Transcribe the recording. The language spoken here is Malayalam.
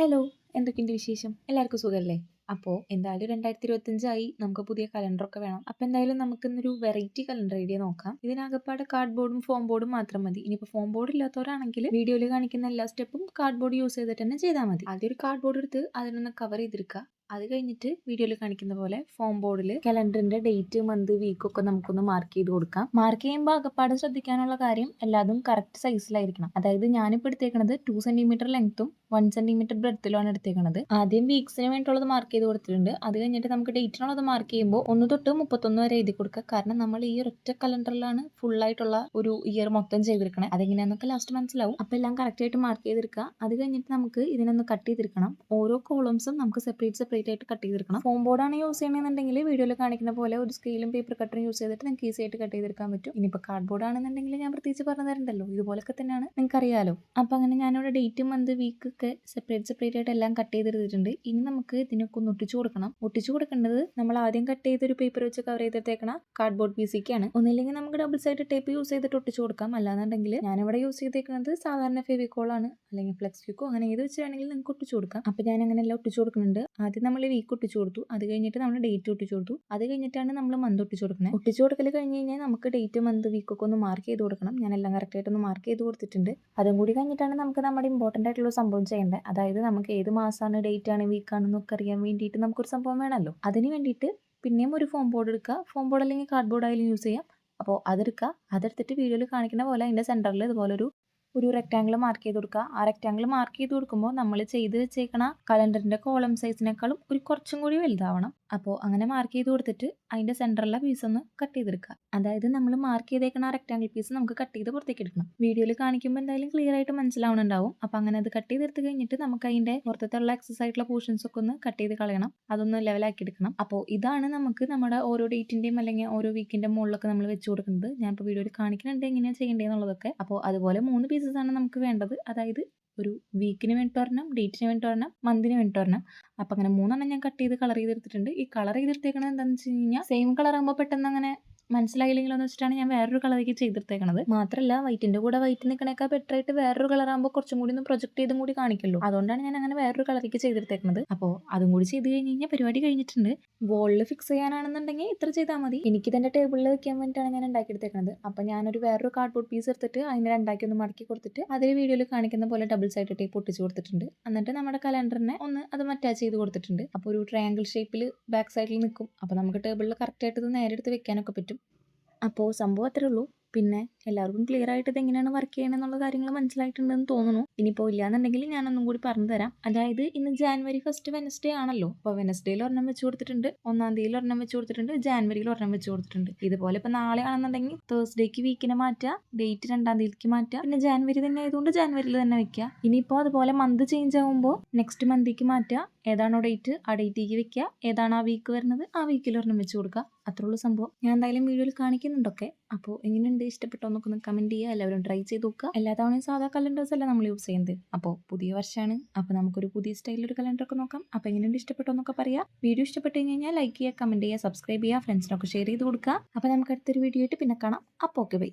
ഹലോ, എന്തൊക്കെയുണ്ട് വിശേഷം? എല്ലാവർക്കും സുഖമല്ലേ? അപ്പോൾ എന്തായാലും 2025 നമുക്ക് പുതിയ കലണ്ടറൊക്കെ വേണം. അപ്പോൾ എന്തായാലും നമുക്കിന്നൊരു വെറൈറ്റി കലണ്ടർ ഐഡിയ നോക്കാം. ഇതിനകപ്പാടെ കാർഡ് ബോർഡും ഫോം ബോർഡും മാത്രം മതി. ഇനിയിപ്പോൾ ഫോം ബോർഡ് ഇല്ലാത്തവരാണെങ്കിൽ വീഡിയോയിൽ കാണിക്കുന്ന എല്ലാ സ്റ്റെപ്പും കാർഡ് ബോർഡ് യൂസ് ചെയ്തിട്ട് തന്നെ ചെയ്താൽ മതി. ആദ്യം ഒരു കാർഡ് ബോർഡ് എടുത്ത് അതിനൊന്ന് കവർ ചെയ്തെടുക്കുക. അത് കഴിഞ്ഞിട്ട് വീഡിയോയിൽ കാണിക്കുന്ന പോലെ ഫോം ബോർഡിൽ കലണ്ടറിന്റെ ഡേറ്റ്, മന്ത്, വീക്ക് ഒക്കെ നമുക്കൊന്ന് മാർക്ക് ചെയ്ത് കൊടുക്കാം. മാർക്ക് ചെയ്യുമ്പോൾ അകപ്പാട് ശ്രദ്ധിക്കാനുള്ള കാര്യം എല്ലാതും കറക്റ്റ് സൈസിലായിരിക്കണം. അതായത് ഞാനിപ്പോൾ എടുത്തേക്കുന്നത് 2 സെന്റിമീറ്റർ ലെങ്ത്തും 1 സെന്റിമീറ്റർ ബ്രെഡ്ത്തിലാണ് എടുത്തേക്കുന്നത്. ആദ്യം വീക്സിന് വേണ്ടിയുള്ളത് മാർക്ക് ചെയ്ത് കൊടുത്തിട്ടുണ്ട്. അത് കഴിഞ്ഞിട്ട് നമുക്ക് ഡേറ്റിനുള്ളത് മാർക്ക് ചെയ്യുമ്പോൾ 1 തൊട്ട് 31 വരെ എഴുതി കൊടുക്കുക. കാരണം നമ്മൾ ഈ ഒരൊറ്റ കലണ്ടറിലാണ് ഫുൾ ആയിട്ടുള്ള ഒരു ഇയർ മൊത്തം ചെയ്തെടുക്കണം. അതെങ്ങനെയാണെന്നൊക്കെ ലാസ്റ്റ് മനസ്സിലാവും. അപ്പോൾ എല്ലാം കറക്റ്റ് ആയിട്ട് മാർക്ക് ചെയ്തെടുക്കുക. അത് കഴിഞ്ഞിട്ട് നമുക്ക് ഇതിനൊന്ന് കട്ട് ചെയ്തെടുക്കണം. ഓരോ കോളംസും നമുക്ക് സെപ്പറേറ്റ് ആയിട്ട് കട്ട് ചെയ്തെടുക്കണം. ഫോം ബോർഡാണ് യൂസ് ചെയ്യണമെന്നുണ്ടെങ്കിൽ വീഡിയോയിൽ കാണിക്കുന്ന പോലെ ഒരു സ്കെയിലും പേപ്പർ കട്ടറും യൂസ് ചെയ്തിട്ട് നിങ്ങൾക്ക് ഈസി ആയിട്ട് കട്ട് ചെയ്തെടുക്കാൻ പറ്റും. ഇനിയിപ്പോൾ കാർഡ് ബോർഡ് ആണെന്നുണ്ടെങ്കിൽ ഞാൻ പ്രത്യേകിച്ച് പറഞ്ഞു തരണ്ടല്ലോ, ഇതുപോലൊക്കെ തന്നെയാണ്, നിങ്ങൾക്ക് അറിയാലോ. അപ്പോൾ അങ്ങനെ ഞാനിവിടെ ഡേറ്റ്, മന്ത്, വീക്ക് ഒക്കെ സെപ്പറേറ്റ് ആയിട്ട് എല്ലാം കട്ട് ചെയ്തെടുത്തിട്ടുണ്ട്. ഇനി നമുക്ക് ഇതിനൊക്കെ ഒന്ന് ഒട്ടിച്ചു കൊടുക്കണം. ഒട്ടിച്ചു കൊടുക്കേണ്ടത് നമ്മൾ ആദ്യം കട്ട് ചെയ്തൊരു പേപ്പർ വെച്ച് കവർ ചെയ്തെടുത്തേക്കണ കാർഡ് ബോർഡ് പീസിക്കാണ്. ഒന്നില്ലെങ്കിൽ നമുക്ക് ഡബിൾ സൈഡ് ടേപ്പ് യൂസ് ചെയ്തിട്ട് ഒട്ടിച്ചു കൊടുക്കാം. അല്ലാന്നുണ്ടെങ്കിൽ ഞാനിവിടെ യൂസ് ചെയ്തേക്കുന്നത് സാധാരണ ഫെവിക്കോളാണ്, അല്ലെങ്കിൽ ഫ്ലെക്സ് ക്വിക്കോ, അങ്ങനെ ഏത് വെച്ച് വേണമെങ്കിൽ നിങ്ങൾക്ക് ഒട്ടിച്ചു കൊടുക്കാം. അപ്പോൾ ഞാൻ അങ്ങനെ എല്ലാം ഒട്ടിച്ചു കൊടുക്കുന്നുണ്ട്. ആദ്യം നമ്മൾ വീക്ക് ഒട്ടിച്ചു കൊടുത്തു, അത് കഴിഞ്ഞിട്ട് നമ്മൾ ഡേറ്റ് ഒട്ടിച്ചു കൊടുത്തു, അത് കഴിഞ്ഞിട്ടാണ് നമ്മൾ മന്ത് ഒട്ടിച്ചു കൊടുക്കുന്നത്. ഒട്ടിച്ചു കൊടുക്കൽ കഴിഞ്ഞ് കഴിഞ്ഞാൽ നമുക്ക് ഡേറ്റ്, മന്ത്, വീക്കൊക്കെ ഒന്ന് മാർക്ക് ചെയ്ത് കൊടുക്കണം. ഞാൻ എല്ലാം കറക്റ്റായിട്ടൊന്ന് മാർക്ക് ചെയ്ത് കൊടുത്തിട്ടുണ്ട്. അതും കൂടി കഴിഞ്ഞിട്ടാണ് നമുക്ക് നമ്മുടെ ഇമ്പോർട്ടൻ്റ് ആയിട്ടുള്ള സംഭവം ചെയ്യേണ്ടത്. അതായത് നമുക്ക് ഏത് മാസമാണ്, ഡേറ്റ് ആണ്, വീക്കാണെന്നൊക്കെ അറിയാൻ വേണ്ടിയിട്ട് നമുക്കൊരു സംഭവം വേണമല്ലോ. അതിന് വേണ്ടിയിട്ട് പിന്നെയും ഒരു ഫോം ബോർഡ് എടുക്കുക. ഫോം ബോർഡ് അല്ലെങ്കിൽ കാർഡ് ബോർഡ് ആയാലും യൂസ് ചെയ്യാം. അപ്പോൾ അതെടുക്കുക. അതെടുത്തിട്ട് വീഡിയോയിൽ കാണിക്കുന്ന പോലെ അതിൻ്റെ സെൻറ്ററിൽ ഇതുപോലെ ഒരു റെക്റ്റാങ്കിൾ മാർക്ക് ചെയ്ത് കൊടുക്കുക. ആ റെക്റ്റാങ്കിൾ മാർക്ക് ചെയ്ത് കൊടുക്കുമ്പോൾ നമ്മൾ ചെയ്ത് വെച്ചേക്കണ കലണ്ടറിൻ്റെ കോളം സൈസിനേക്കാളും കുറച്ചും കൂടി വലുതാവണം. അപ്പോൾ അങ്ങനെ മാർക്ക് ചെയ്ത് കൊടുത്തിട്ട് അതിൻ്റെ സെൻറ്ററിലെ പീസ് ഒന്ന് കട്ട് ചെയ്തെടുക്കുക. അതായത് നമ്മൾ മാർക്ക് ചെയ്തേക്കണ റെക്റ്റാങ്കിൾ പീസ് നമുക്ക് കട്ട് ചെയ്ത് പുറത്തേക്ക് എടുക്കണം. വീഡിയോയിൽ കാണിക്കുമ്പോൾ എന്തായാലും ക്ലിയർ ആയിട്ട് മനസ്സിലാവണുണ്ടാവും. അപ്പോൾ അങ്ങനെ അത് കട്ട് ചെയ്തെടുത്ത് കഴിഞ്ഞിട്ട് നമുക്ക് അതിൻ്റെ പുറത്തുള്ള എക്സസ് ആയിട്ടുള്ള പോർഷൻസ് ഒക്കെ ഒന്ന് കട്ട് ചെയ്ത് കളയണം. അതൊന്ന് ലെവലാക്കി എടുക്കണം. അപ്പോൾ ഇതാണ് നമുക്ക് നമ്മുടെ ഓരോ ഡേറ്റിൻ്റെയും അല്ലെങ്കിൽ ഓരോ വീക്കിൻ്റെ മുകളിലൊക്കെ നമ്മൾ വെച്ച് കൊടുക്കുന്നത്. ഞാനിപ്പോൾ വീഡിയോയിൽ കാണിക്കുന്നുണ്ട് എങ്ങനെയാണ് ചെയ്യേണ്ടതെന്നുള്ളതൊക്കെ. അപ്പോൾ അതുപോലെ 3 പീസസ് ആണ് നമുക്ക് വേണ്ടത്. അതായത് ഒരു വീക്കിന് വേണ്ടി ഒരെണ്ണം, ഡേറ്റിന് വേണ്ടി ഒരെണ്ണം, മന്തിന് വേണ്ടി ഒരെണ്ണം. അപ്പം അങ്ങനെ 3 ഞാൻ കട്ട് ചെയ്ത് കളർ ചെയ്തെടുത്തിട്ടുണ്ട്. ഈ കളർ ചെയ്തെടുത്തേക്കണത് എന്താണെന്ന് വെച്ച് കഴിഞ്ഞാൽ സെയിം കളർ ആകുമ്പോൾ പെട്ടെന്ന് അങ്ങനെ മനസ്സിലായില്ലെങ്കിലോ എന്ന് വെച്ചിട്ടാണ് ഞാൻ വേറൊരു കളറേക്ക് ചെയ്തെടുത്തേക്കണത്. മാത്രമല്ല വൈറ്റിൻ്റെ കൂടെ വൈറ്റ് നിൽക്കണേക്കാൾ ബെറ്റർ ആയിട്ട് വേറൊരു കളർ ആകുമ്പോൾ കുറച്ചും കൂടി ഒന്ന് പ്രൊജക്ട് ചെയ്തും കൂടി കാണിക്കുള്ളൂ. അതുകൊണ്ടാണ് ഞാൻ അങ്ങനെ വേറൊരു കളറേക്ക് ചെയ്തെടുത്തേക്കണത്. അപ്പോൾ അതും കൂടി ചെയ്ത് കഴിഞ്ഞ് കഴിഞ്ഞാൽ പരിപാടി കഴിഞ്ഞിട്ടുണ്ട്. വോളിൽ ഫിക്സ് ചെയ്യാനാണെന്നുണ്ടെങ്കിൽ ഇത്ര ചെയ്താൽ മതി. എനിക്കിതെൻ്റെ ടേബിളിൽ വെക്കാൻ വേണ്ടിയിട്ടാണ് ഞാൻ ഉണ്ടാക്കിയെടുത്തേക്കണത്. അപ്പോൾ ഞാനൊരു വേറൊരു കാർഡ്ബോർഡ് പീസ് എടുത്തിട്ട് അതിനെ രണ്ടാക്കി ഒന്ന് മടക്കി കൊടുത്തിട്ട് അതേ വീഡിയോയിൽ കാണിക്കുന്ന പോലെ ഡബിൾ സൈഡ് ടേപ്പ് ഒട്ടിച്ച് കൊടുത്തിട്ടുണ്ട്. എന്നിട്ട് നമ്മുടെ കലണ്ടറിനെ ഒന്ന് അത് അറ്റാച്ച് ചെയ്ത് കൊടുത്തിട്ടുണ്ട്. അപ്പോൾ ഒരു ട്രയാങ്കിൾ ഷേപ്പിൽ ബാക്ക് സൈഡിൽ നിൽക്കും. അപ്പോൾ നമുക്ക് ടേബിളിൽ കറക്റ്റായിട്ട് ഇത് നേരെ എടുത്ത് വെക്കാനൊക്കെ പറ്റും. അപ്പോൾ സംഭവം അത്രേ ഉള്ളൂ. പിന്നെ എല്ലാവർക്കും ക്ലിയർ ആയിട്ട് ഇത് എങ്ങനെയാണ് വർക്ക് ചെയ്യണമെന്നുള്ള കാര്യങ്ങൾ മനസ്സിലായിട്ടുണ്ടെന്ന് തോന്നുന്നു. ഇനിയിപ്പോൾ ഇല്ലാന്നുണ്ടെങ്കിൽ ഞാനൊന്നും കൂടി പറഞ്ഞു തരാം. അതായത് ഇന്ന് ജാനുവരി 1 വെനസ്ഡേ ആണല്ലോ. അപ്പോൾ വെനസ്ഡേയിൽ ഒരെണ്ണം വെച്ച് കൊടുത്തിട്ടുണ്ട്, 1-ാം തീയതിയിൽ ഒരെണ്ണം വെച്ച് കൊടുത്തിട്ടുണ്ട്, ജാനുവരിയിൽ ഒരെണ്ണം വെച്ച് കൊടുത്തിട്ടുണ്ട്. ഇതുപോലെ ഇപ്പോൾ നാളെ ആണെന്നുണ്ടെങ്കിൽ തേഴ്സ്ഡേക്ക് വീക്കിനെ മാറ്റുക, ഡേറ്റ് 2-ാം തീയതിക്ക് മാറ്റുക, പിന്നെ ജാനുവരി തന്നെ ആയതുകൊണ്ട് ജാനുവരിയിൽ തന്നെ വെക്കുക. ഇനിയിപ്പോൾ അതുപോലെ മന്ത് ചേഞ്ച് ആകുമ്പോൾ നെക്സ്റ്റ് മന്തിക്ക് മാറ്റുക. ഏതാണോ ഡേറ്റ് ആ ഡേറ്റിലേക്ക് വെക്കുക. ഏതാണ് ആ വീക്ക് വരുന്നത് ആ വീക്കിൽ ഒരെണ്ണം വെച്ച് കൊടുക്കുക. അത്രയുള്ള സംഭവം. ഞാൻ എന്തായാലും വീഡിയോയിൽ കാണിക്കുന്നുണ്ടൊക്കെ. അപ്പോൾ എങ്ങനെയുണ്ട്, ഇഷ്ടപ്പെട്ടോ എന്നൊക്കെ ഒന്ന് കമൻറ്റ് ചെയ്യുക. എല്ലാവരും ട്രൈ ചെയ്ത് നോക്കുക. എല്ലാ തവണയും സാധാ കലണ്ടേഴ്സ് അല്ല നമ്മൾ യൂസ് ചെയ്യുന്നത്. അപ്പോൾ പുതിയ വർഷമാണ്. അപ്പോൾ നമുക്കൊരു പുതിയ സ്റ്റൈലിലൊരു കലണ്ടറൊക്കെ നോക്കാം. അപ്പോൾ എങ്ങനെയുണ്ട്, ഇഷ്ടപ്പെട്ടോ എന്നൊക്കെ പറയുക. വീഡിയോ ഇഷ്ടപ്പെട്ട് കഴിഞ്ഞാൽ ലൈക്ക് ചെയ്യുക, കമൻറ്റ് ചെയ്യുക, സബ്സ്ക്രൈബ് ചെയ്യുക, ഫ്രണ്ട്സിനൊക്കെ ഷെയർ ചെയ്ത് കൊടുക്കുക. അപ്പോൾ നമുക്ക് അടുത്തൊരു വീഡിയോ ആയിട്ട് പിന്നെ കാണാം. അപ്പോൾ ഓക്കെ, ബൈ.